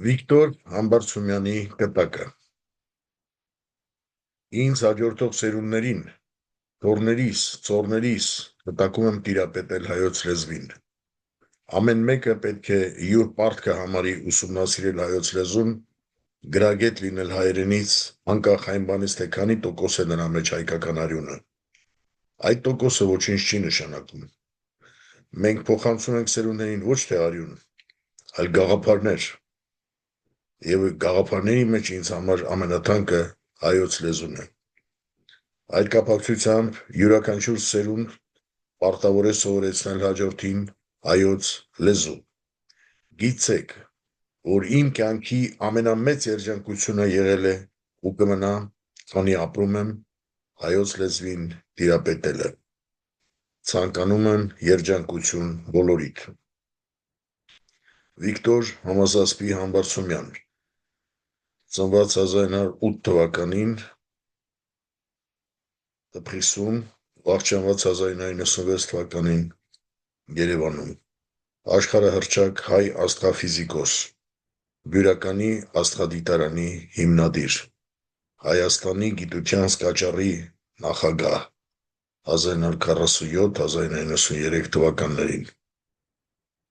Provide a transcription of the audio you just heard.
Վիկտոր Համբարձումյանի կտակը Ինձ հաջորդող սերունդներին, թոռներիս, ծոռներիս կտակում եմ տիրապետել հայոց լեզվին։ Ամեն մեկը պետք է յուր պարտքը համարի ուսումնասիրել հայոց լեզուն, գրագետ լինել հայերենից, անկախ այն բանից, թե քանի տոկոս է նրա մեջ հայկական արյունը։ Այդ տոկոսը ոչինչ չի նշանակում։ Մենք փոխանցում ենք սերունդներին ոչ թե արյուն, այլ գաղափարներ։ Եվ գաղափարների մեջ ինձ համար ամենաթանկը հայոց լեզուն է։ Այդ կապակցությամբ յուրաքանչյուր սերունդ պարտավոր է սովորեցնել հաջորդին հայոց լեզու։ Գիտեք, որ իմ կյանքի ամենամեծ երջանկությունը եղել է ու կմնա, քանի ապրում եմ, հայոց լեզվին տիրապետելը։ Ցանկանում եմ երջանկություն բոլորիդ։ Վիկտոր Համազասպի Համբարձումյան, ծնված 1908 թվականին, Տփրիսում, վախճանված 1996 թվականին Երևանում, աշխարհահռչակ հայ աստղաֆիզիկոս, Բյուրականի աստղադիտարանի հիմնադիր, Հայաստանի գիտության սկաճառի նախագահ 1947-1993 թվականներին։